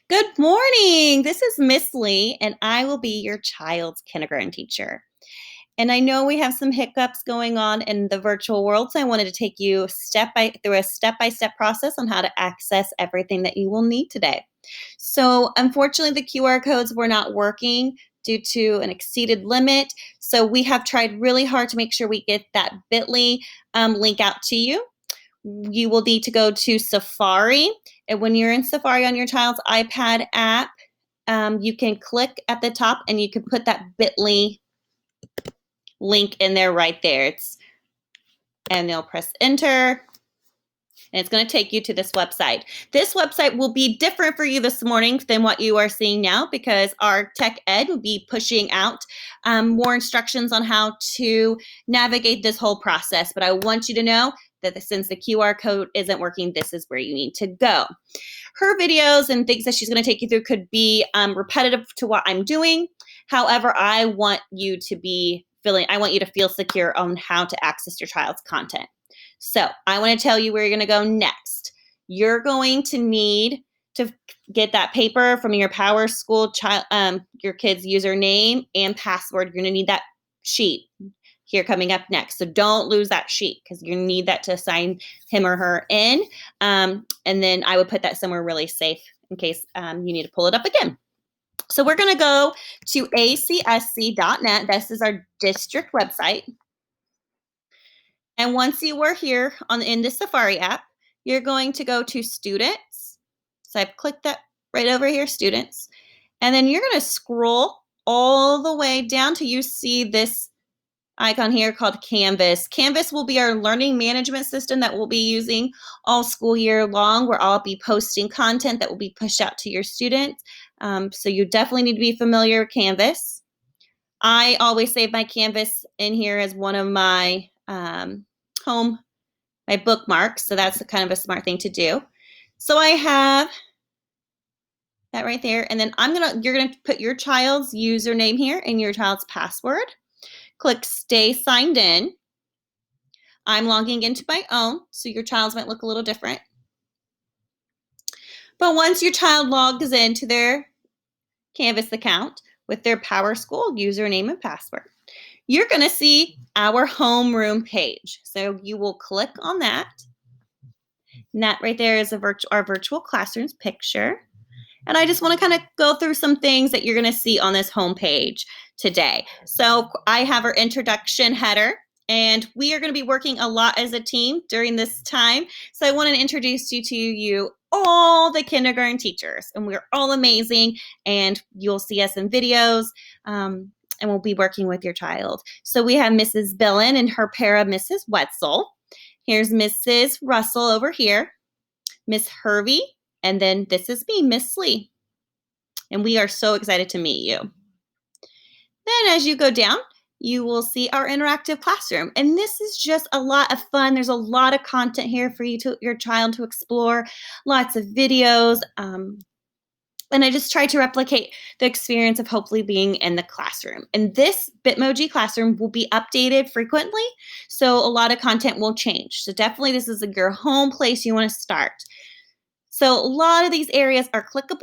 Good morning. This is Miss Lee, and I will be your child's kindergarten teacher. And I know we have some hiccups going on in the virtual world, so I wanted to take you through a step-by-step process on how to access everything that you will need today. So, unfortunately, the QR codes were not working due to an exceeded limit. So, we have tried really hard to make sure we get that bit.ly link out to you. You will need to go to Safari. And when you're in Safari on your child's iPad app, you can click at the top and you can put that bit.ly link in there right there. And they'll press enter. And it's going to take you to this website. This website will be different for you this morning than what you are seeing now because our tech ed will be pushing out more instructions on how to navigate this whole process. But I want you to know that since the QR code isn't working, this is where you need to go. Her videos and things that she's going to take you through could be repetitive to what I'm doing. However, I want you to feel secure on how to access your child's content. So I want to tell you where you're going to go next. You're going to need to get that paper from your PowerSchool your kid's username and password. You're going to need that sheet here coming up next. So don't lose that sheet because you need that to sign him or her in. And then I would put that somewhere really safe in case you need to pull it up again. So we're going to go to acsc.net. This is our district website. And once you are here in the Safari app, you're going to go to students. So I've clicked that right over here, students. And then you're going to scroll all the way down till you see this icon here called Canvas. Canvas will be our learning management system that we'll be using all school year long, where I'll be posting content that will be pushed out to your students. So you definitely need to be familiar with Canvas. I always save my Canvas in here as one of my my bookmarks. So that's kind of a smart thing to do. So I have that right there. And then you're gonna put your child's username here and your child's password. Click stay signed in. I'm logging into my own, so your child's might look a little different. But once your child logs into their Canvas account with their PowerSchool username and password, you're going to see our homeroom page. So you will click on that. And that right there is our virtual classrooms picture. And I just want to kind of go through some things that you're going to see on this home page today. So I have our introduction header, and we are going to be working a lot as a team during this time. So I want to introduce you to all the kindergarten teachers, and we're all amazing, and you'll see us in videos, and we'll be working with your child. So we have Mrs. Billen and her para, Mrs. Wetzel. Here's Mrs. Russell over here, Miss Hervey, and then this is me, Miss Lee. And we are so excited to meet you. Then as you go down, you will see our interactive classroom. And this is just a lot of fun. There's a lot of content here for your child to explore, lots of videos. And I just try to replicate the experience of hopefully being in the classroom. And this Bitmoji classroom will be updated frequently, so a lot of content will change. So definitely this is your home place you want to start. So a lot of these areas are clickable.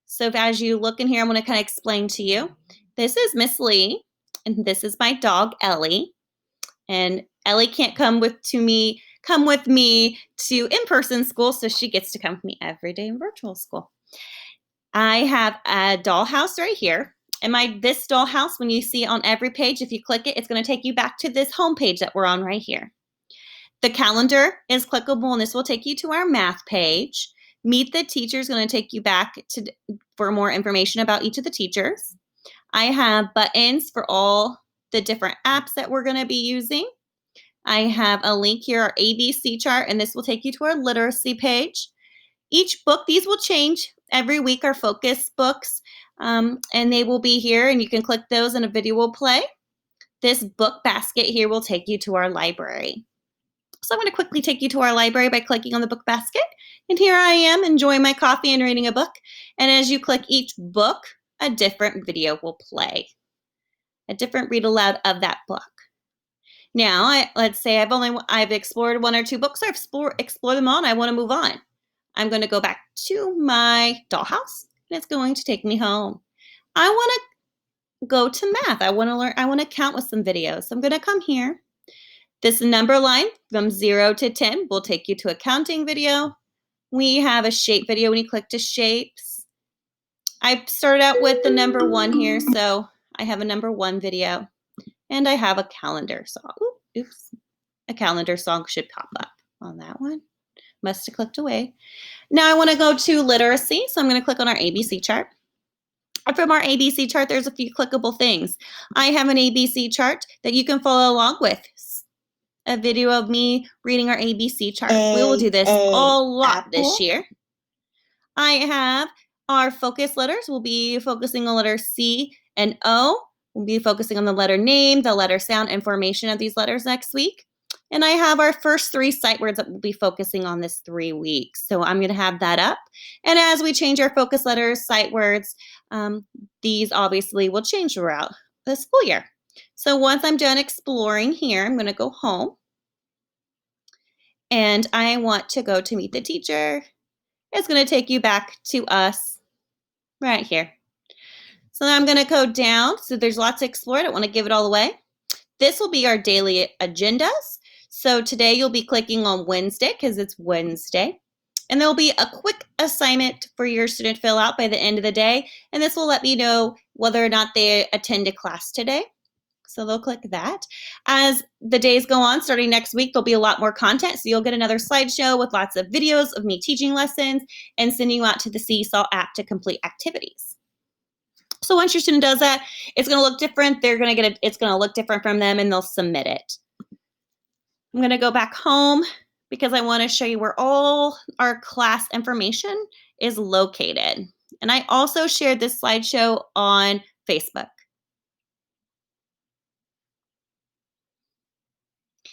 So as you look in here, I'm going to kind of explain to you. This is Miss Lee, and this is my dog, Ellie. And Ellie can't come with me to in-person school, so she gets to come with me every day in virtual school. I have a dollhouse right here. And this dollhouse, when you see it on every page, if you click it, it's going to take you back to this home page that we're on right here. The calendar is clickable, and this will take you to our math page. Meet the Teacher is going to take you back for more information about each of the teachers. I have buttons for all the different apps that we're going to be using. I have a link here, our ABC chart, and this will take you to our literacy page. Each book, these will change every week, our focus books, and they will be here, and you can click those and a video will play. This book basket here will take you to our library. So I'm going to quickly take you to our library by clicking on the book basket. And here I am enjoying my coffee and reading a book. And as you click each book, a different video will play. A different read aloud of that book. Now, let's say I've explored one or two books, or I've explored them all, and I want to move on. I'm going to go back to my dollhouse, and it's going to take me home. I want to go to math. I want to learn, I want to count with some videos. So I'm going to come here. This number line from 0 to 10 will take you to a counting video. We have a shape video when you click to shapes. I started out with the number 1 here, so I have a number 1 video. And I have a calendar song. Oops. A calendar song should pop up on that one. Must have clicked away. Now I want to go to literacy, so I'm going to click on our ABC chart. From our ABC chart, there's a few clickable things. I have an ABC chart that you can follow along with. A video of me reading our ABC chart. We will do this a lot this year. I have our focus letters. We'll be focusing on letter C and O. We'll be focusing on the letter name, the letter sound, and formation of these letters next week. And I have our first 3 sight words that we'll be focusing on this 3 weeks. So I'm going to have that up. And as we change our focus letters, sight words, these obviously will change throughout the school year. So once I'm done exploring here, I'm going to go home. And I want to go to meet the teacher. It's going to take you back to us right here. So I'm going to go down. So there's lots to explore. I don't want to give it all away. This will be our daily agendas. So today you'll be clicking on Wednesday because it's Wednesday. And there'll be a quick assignment for your student to fill out by the end of the day. And this will let me know whether or not they attended class today. So they'll click that. As the days go on, starting next week, there'll be a lot more content. So you'll get another slideshow with lots of videos of me teaching lessons and sending you out to the Seesaw app to complete activities. So once your student does that, it's going to look different. It's going to look different from them, and they'll submit it. I'm going to go back home because I want to show you where all our class information is located. And I also shared this slideshow on Facebook.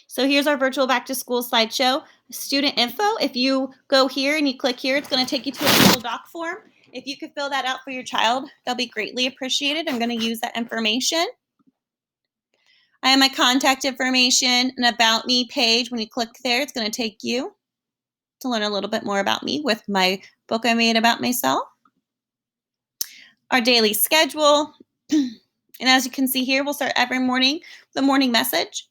So here's our virtual back to school slideshow. Student info, if you go here and you click here, it's going to take you to a Google Doc form. If you could fill that out for your child, that'll be greatly appreciated. I'm going to use that information. I have my contact information and about me page. When you click there, it's going to take you to learn a little bit more about me with my book I made about myself. Our daily schedule. And as you can see here, we'll start every morning with the morning message.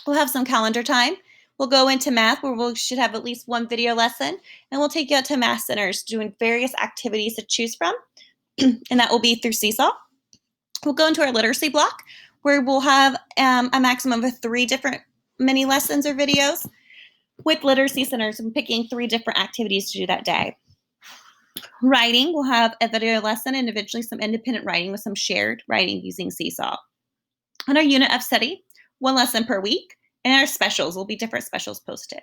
We'll have some calendar time. We'll go into math where we should have at least 1 video lesson, and we'll take you out to math centers doing various activities to choose from, and that will be through Seesaw. We'll go into our literacy block where we'll have a maximum of 3 different mini lessons or videos with literacy centers and picking 3 different activities to do that day. Writing, we'll have a video lesson and eventually some independent writing with some shared writing using Seesaw. On our unit of study, 1 lesson per week, and our specials will be different specials posted.